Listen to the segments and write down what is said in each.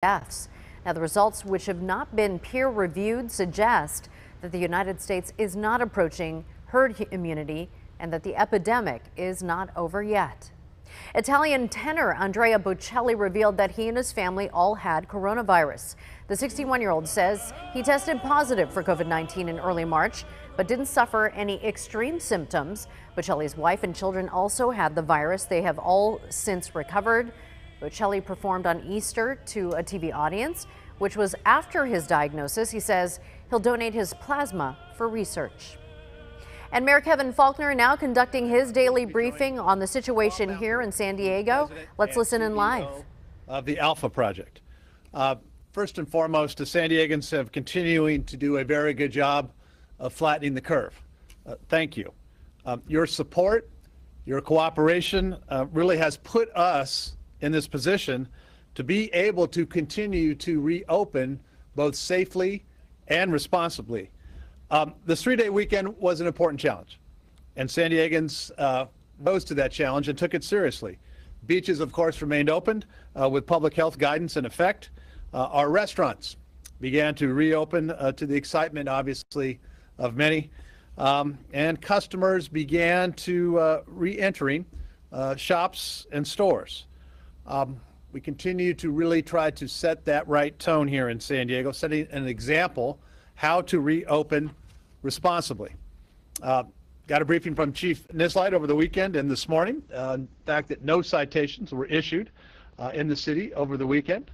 deaths. Now, the results, which have not been peer-reviewed, suggest that the United States is not approaching herd immunity and that the epidemic is not over yet. Italian tenor Andrea Bocelli revealed that he and his family all had coronavirus. The 61-year-old says he tested positive for COVID-19 in early March, but didn't suffer any extreme symptoms. Bocelli's wife and children also had the virus. They have all since recovered. Bocelli performed on Easter to a TV audience, which was after his diagnosis. He says he'll donate his plasma for research. And Mayor Kevin Faulconer now conducting his daily briefing on the situation here in San Diego. Let's listen in live. Of the Alpha Project. First and foremost, the San Diegans have continuing to do a very good job of flattening the curve. Thank you. Your support, your cooperation really has put us in this position to be able to continue to reopen both safely and responsibly. This three-day weekend was an important challenge, and San Diegans rose to that challenge and took it seriously. Beaches, of course, remained open with public health guidance in effect. Our restaurants began to reopen to the excitement, obviously, of many, and customers began to re-entering shops and stores. We continue to really try to set that right tone here in San Diego, setting an example how to reopen responsibly. Got a briefing from Chief Nisleit over the weekend and this morning. The fact that no citations were issued in the city over the weekend.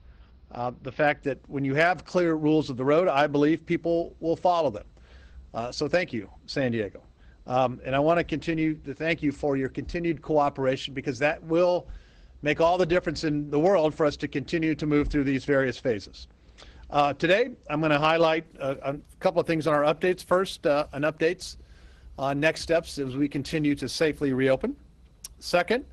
The fact that when you have clear rules of the road, I believe people will follow them. So thank you, San Diego. And I want to continue to thank you for your continued cooperation, because that will make all the difference in the world for us to continue to move through these various phases. Today, I'm going to highlight a couple of things on our updates. First, an updates on next steps as we continue to safely reopen. Second,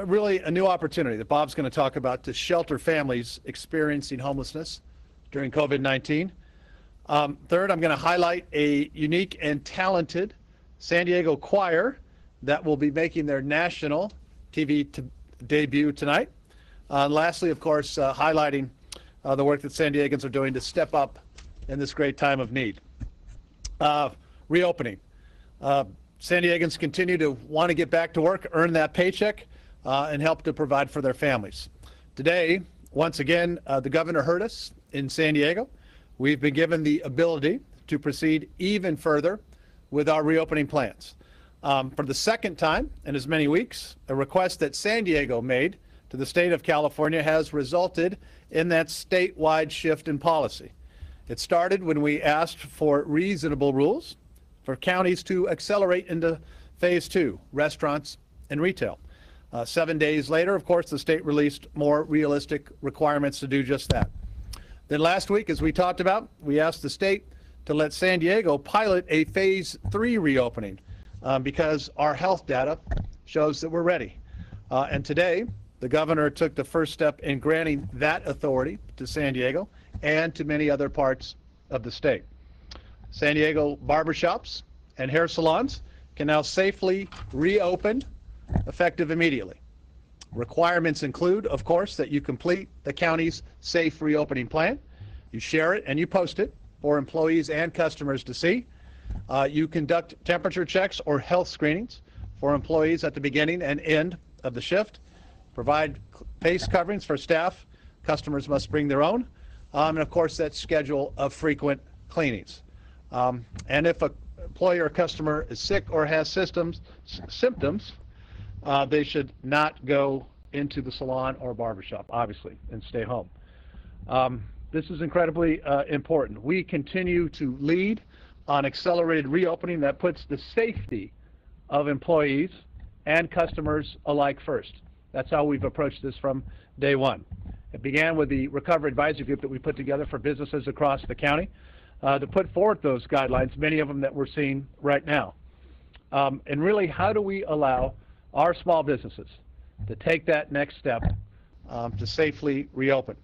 really a new opportunity that Bob's going to talk about to shelter families experiencing homelessness during COVID-19. Third, I'm going to highlight a unique and talented San Diego choir that will be making their national TV debut tonight. Lastly, of course, highlighting the work that San Diegans are doing to step up in this great time of need. Reopening. San Diegans continue to want to get back to work, earn that paycheck, and help to provide for their families. Today, once again, the governor heard us in San Diego. We've been given the ability to proceed even further with our reopening plans. For the second time in as many weeks, a request that San Diego made to the state of California has resulted in that statewide shift in policy. It started when we asked for reasonable rules for counties to accelerate into phase 2, restaurants and retail. 7 days later, of course, the state released more realistic requirements to do just that. Then last week, as we talked about, we asked the state to let San Diego pilot a phase 3 reopening because our health data shows that we're ready. And today, the governor took the first step in granting that authority to San Diego and to many other parts of the state. San Diego barbershops and hair salons can now safely reopen, effective immediately. Requirements include, of course, that you complete the county's safe reopening plan, you share it and you post it for employees and customers to see. You conduct temperature checks or health screenings for employees at the beginning and end of the shift. Provide face coverings for staff. Customers must bring their own. And of course, that schedule of frequent cleanings. And if an employee or customer is sick or has symptoms, they should not go into the salon or barbershop, obviously, and stay home. This is incredibly important. We continue to lead on accelerated reopening that puts the safety of employees and customers alike first. That's how we've approached this from day one. It began with the Recovery Advisory Group that we put together for businesses across the county to put forward those guidelines, many of them that we're seeing right now. And really, how do we allow our small businesses to take that next step to safely reopen?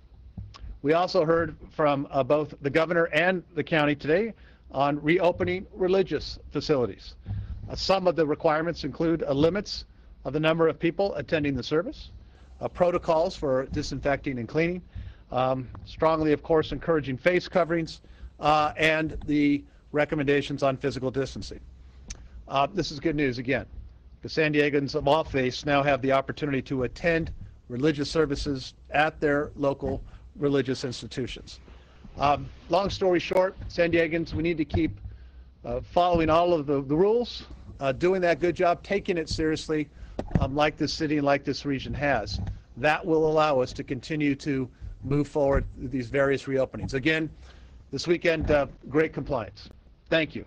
We also heard from both the governor and the county today on reopening religious facilities. Some of the requirements include limits of the number of people attending the service, protocols for disinfecting and cleaning, strongly, of course, encouraging face coverings, and the recommendations on physical distancing. This is good news again. The San Diegans of all faiths now have the opportunity to attend religious services at their local religious institutions. Long story short, San Diegans, we need to keep following all of the rules, doing that good job, taking it seriously, like this city and like this region has. That will allow us to continue to move forward with these various reopenings. Again, this weekend, great compliance. Thank you.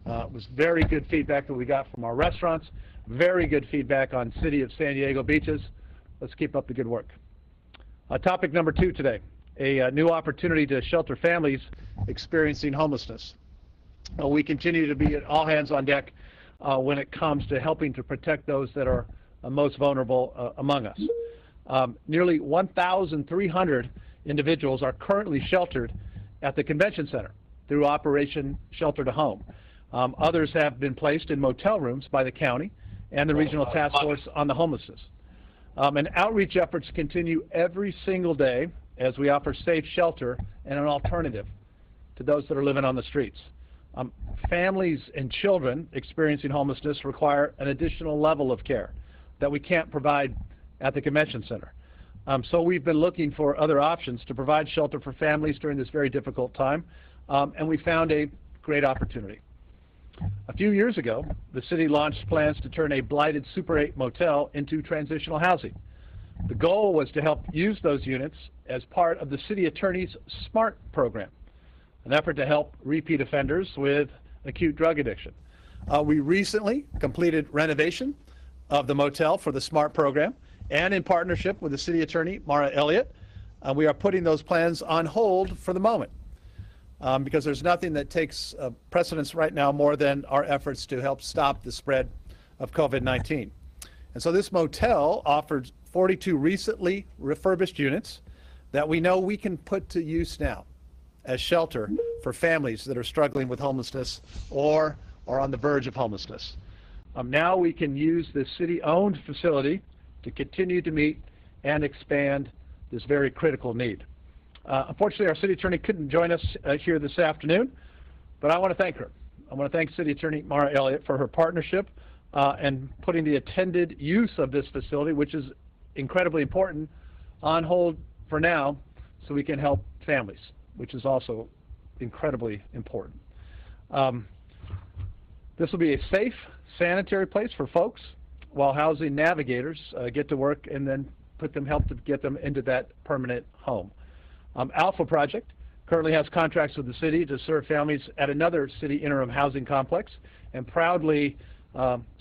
It was very good feedback that we got from our restaurants, very good feedback on City of San Diego beaches. Let's keep up the good work. Topic number 2 today, a new opportunity to shelter families experiencing homelessness. We continue to be at all hands on deck when it comes to helping to protect those that are most vulnerable among us. Nearly 1,300 individuals are currently sheltered at the convention center through Operation Shelter to Home. Others have been placed in motel rooms by the county and the Regional Task Force on the Homelessness. And outreach efforts continue every single day as we offer safe shelter and an alternative to those that are living on the streets. Families and children experiencing homelessness require an additional level of care that we can't provide at the convention center. So we've been looking for other options to provide shelter for families during this very difficult time, and we found a great opportunity. A few years ago, the city launched plans to turn a blighted Super 8 motel into transitional housing. The goal was to help use those units as part of the city attorney's SMART program, an effort to help repeat offenders with acute drug addiction. We recently completed renovation of the motel for the SMART program, and in partnership with the city attorney, Mara Elliott, we are putting those plans on hold for the moment. Because there's nothing that takes precedence right now more than our efforts to help stop the spread of COVID-19. And so this motel offers 42 recently refurbished units that we know we can put to use now as shelter for families that are struggling with homelessness or are on the verge of homelessness. Now we can use this city-owned facility to continue to meet and expand this very critical need. Unfortunately, our city attorney couldn't join us here this afternoon, but I want to thank her. I want to thank City Attorney Mara Elliott for her partnership and putting the attended use of this facility, which is incredibly important, on hold for now so we can help families, which is also incredibly important. This will be a safe, sanitary place for folks while housing navigators get to work and then help to get them into that permanent home. Alpha Project currently has contracts with the city to serve families at another city interim housing complex and proudly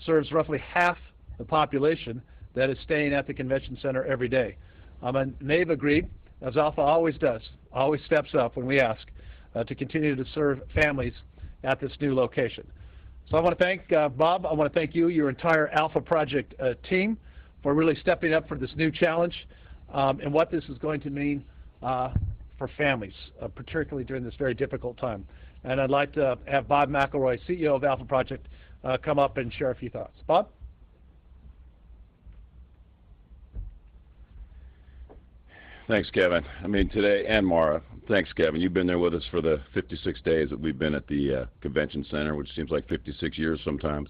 serves roughly half the population that is staying at the convention center every day. And they've agreed, as Alpha always does, always steps up when we ask, to continue to serve families at this new location. So I want to thank Bob, I want to thank you, your entire Alpha Project team for really stepping up for this new challenge and what this is going to mean for families, particularly during this very difficult time. And I'd like to have Bob McElroy, CEO of Alpha Project, come up and share a few thoughts. Bob? Thanks, Kevin. I mean, today, and Mara, thanks, Kevin. You've been there with us for the 56 days that we've been at the convention center, which seems like 56 years sometimes.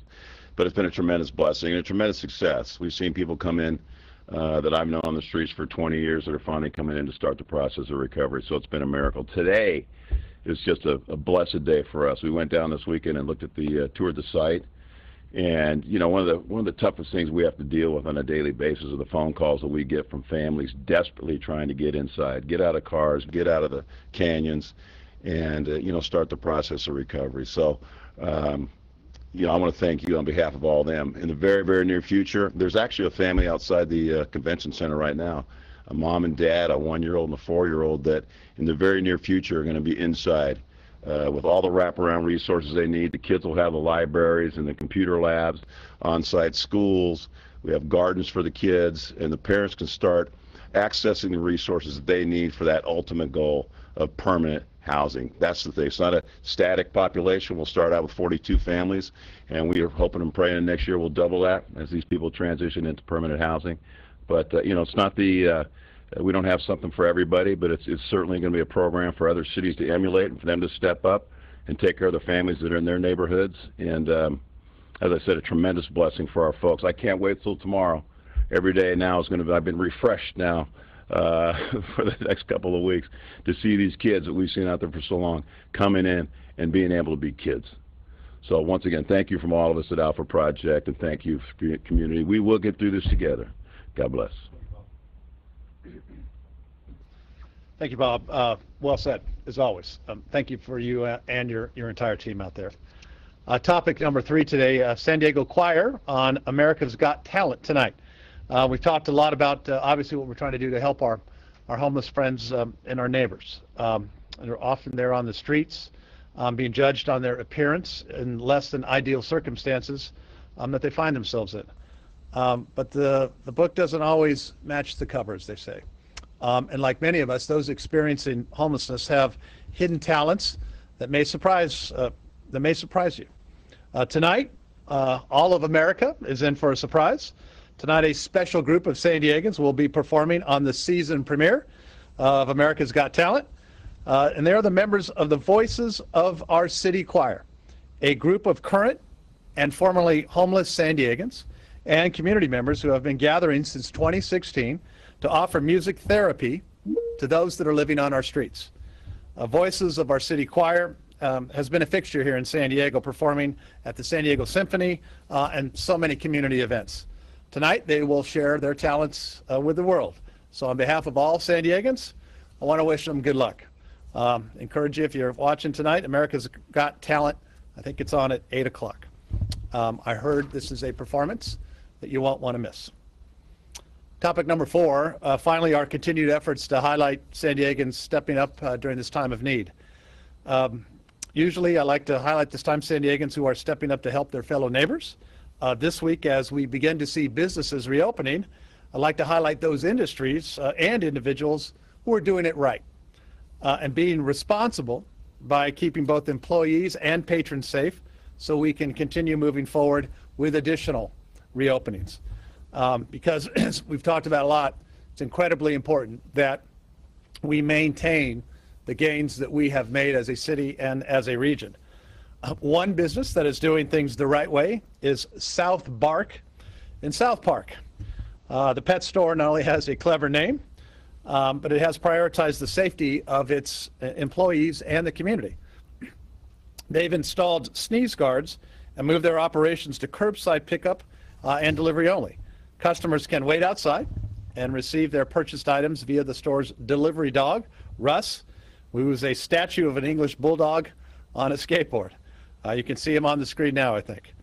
But it's been a tremendous blessing and a tremendous success. We've seen people come in that I've known on the streets for 20 years that are finally coming in to start the process of recovery. So it's been a miracle. Today is just a blessed day for us. We went down this weekend and looked at toured the site. And, you know, one of the toughest things we have to deal with on a daily basis are the phone calls that we get from families desperately trying to get inside, get out of cars, get out of the canyons, and, you know, start the process of recovery. So, you know, I want to thank you on behalf of all of them. In the very, very near future, there's actually a family outside the convention center right now, a mom and dad, a 1-year-old and a 4-year-old, that in the very near future are going to be inside with all the wraparound resources they need. The kids will have the libraries and the computer labs, on-site schools. We have gardens for the kids, and the parents can start accessing the resources that they need for that ultimate goal of permanent housing. That's the thing. It's not a static population. We'll start out with 42 families, and we are hoping and praying next year we'll double that as these people transition into permanent housing. But you know, it's not the We don't have something for everybody, but it's certainly going to be a program for other cities to emulate and for them to step up and take care of the families that are in their neighborhoods. And as I said, a tremendous blessing for our folks. I can't wait till tomorrow. Every day now is going to be, I've been refreshed now for the next couple of weeks to see these kids that we've seen out there for so long coming in and being able to be kids. So once again, thank you from all of us at Alpha Project, and thank you for your community. We will get through this together. God bless. Thank you, Bob. Well said, as always. Thank you for you and your entire team out there. Topic number 3 today, San Diego Choir on America's Got Talent tonight. We've talked a lot about, obviously, what we're trying to do to help our homeless friends and our neighbors. They're often there on the streets, being judged on their appearance in less than ideal circumstances that they find themselves in. But the book doesn't always match the cover, as they say. And like many of us, those experiencing homelessness have hidden talents that may surprise you. Tonight, all of America is in for a surprise. Tonight, a special group of San Diegans will be performing on the season premiere of America's Got Talent. And they are the members of the Voices of Our City Choir, a group of current and formerly homeless San Diegans and community members who have been gathering since 2016 to offer music therapy to those that are living on our streets. Voices of Our City Choir has been a fixture here in San Diego, performing at the San Diego Symphony and so many community events. Tonight, they will share their talents with the world. So on behalf of all San Diegans, I want to wish them good luck. Encourage you, if you're watching tonight, America's Got Talent. I think it's on at 8 o'clock. I heard this is a performance that you won't want to miss. Topic number 4, finally, our continued efforts to highlight San Diegans stepping up during this time of need. Usually, I like to highlight this time San Diegans who are stepping up to help their fellow neighbors. This week, as we begin to see businesses reopening, I'd like to highlight those industries and individuals who are doing it right and being responsible by keeping both employees and patrons safe so we can continue moving forward with additional reopenings. Because as we've talked about a lot, it's incredibly important that we maintain the gains that we have made as a city and as a region. One business that is doing things the right way is South Bark in South Park. The pet store not only has a clever name, but it has prioritized the safety of its employees and the community. They've installed sneeze guards and moved their operations to curbside pickup and delivery only. Customers can wait outside and receive their purchased items via the store's delivery dog, Russ, who is a statue of an English bulldog on a skateboard. You can see him on the screen now, I think.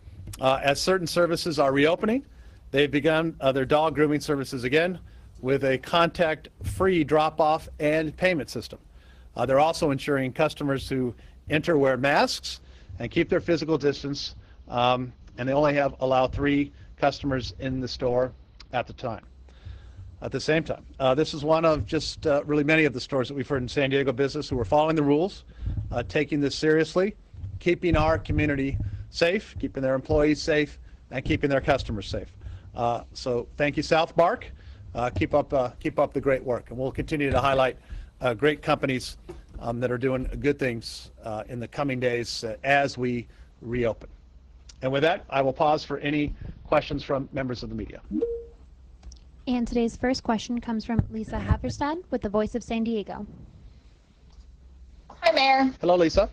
As certain services are reopening, they've begun their dog grooming services again with a contact-free drop-off and payment system. They're also ensuring customers who enter wear masks and keep their physical distance, and they only allow 3 customers in the store at the same time. This is one of just really many of the stores that we've heard in San Diego business who are following the rules, taking this seriously, keeping our community safe, keeping their employees safe, and keeping their customers safe. So thank you, South Bark. Keep up the great work, and we'll continue to highlight great companies that are doing good things in the coming days as we reopen. And with that, I will pause for any questions from members of the media. And today's first question comes from Lisa Haverstad with the Voice of San Diego. Hi, Mayor. Hello, Lisa.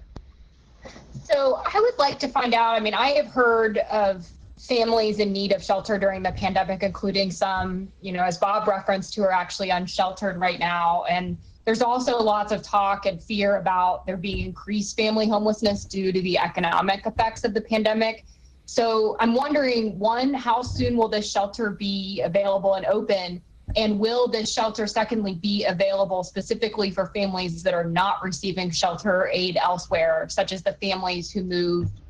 So I would like to find out, I have heard of families in need of shelter during the pandemic, including some, as Bob referenced, who are actually unsheltered right now. And there's also lots of talk and fear about there being increased family homelessness due to the economic effects of the pandemic. So I'm wondering, one, how soon will this shelter be available and open? And will this shelter, secondly, be available specifically for families that are not receiving shelter aid elsewhere, such as the families who moved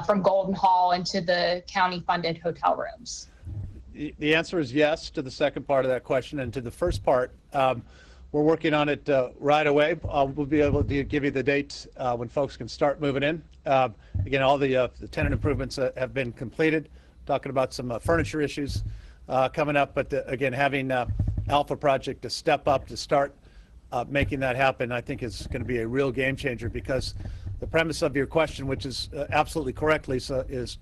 from Golden Hall into the county-funded hotel rooms? The answer is yes to the second part of that question. And to the first part, we're working on it right away. We'll be able to give you the date when folks can start moving in. Again, all the tenant improvements have been completed. Talking about some furniture issues coming up, but again, having Alpha Project to step up to start making that happen, I think is going to be a real game changer, because the premise of your question, which is absolutely correct, Lisa, is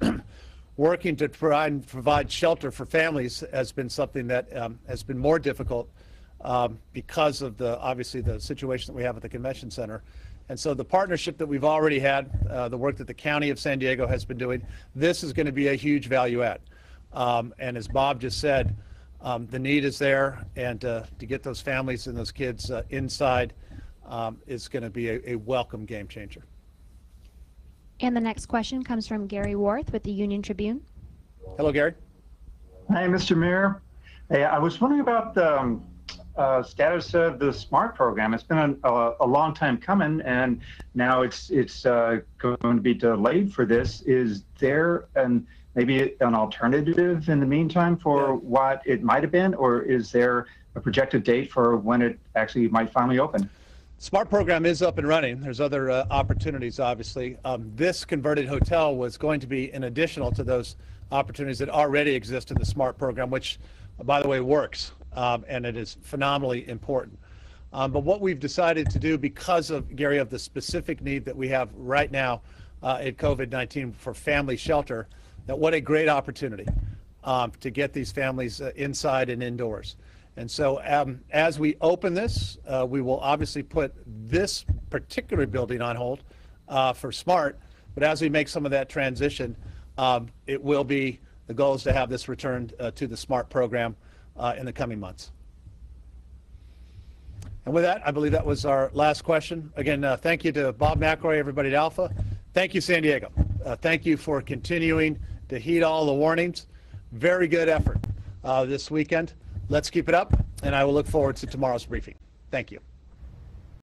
working to provide shelter for families has been something that has been more difficult because of obviously the situation that we have at the convention center. And so the partnership that we've already had, the work that the County of San Diego has been doing, this is going to be a huge value add. And as Bob just said, the need is there, and to get those families and those kids inside is going to be a welcome game changer. And the next question comes from Gary Worth with the Union Tribune. Hello, Gary. Hi, Mr. Mayor. Hey, I was wondering about the status of the SMART program. It's been a long time coming, and now it's going to be delayed for this. Is there maybe an alternative in the meantime for what it might have been, or is there a projected date for when it actually might finally open? SMART program is up and running. There's other opportunities, obviously. This converted hotel was going to be an additional to those opportunities that already exist in the SMART program, which, by the way, works, and it is phenomenally important. But what we've decided to do, because of, Gary, of the specific need that we have right now at COVID-19 for family shelter, that what a great opportunity to get these families inside and indoors. And so as we open this, we will obviously put this particular building on hold for SMART, but as we make some of that transition, it will be, the goal is to have this returned to the SMART program in the coming months. And with that, I believe that was our last question. Again, thank you to Bob McElroy, everybody at Alpha. Thank you, San Diego. Thank you for continuing to heed all the warnings. Very good effort this weekend. Let's keep it up, and I will look forward to tomorrow's briefing. Thank you.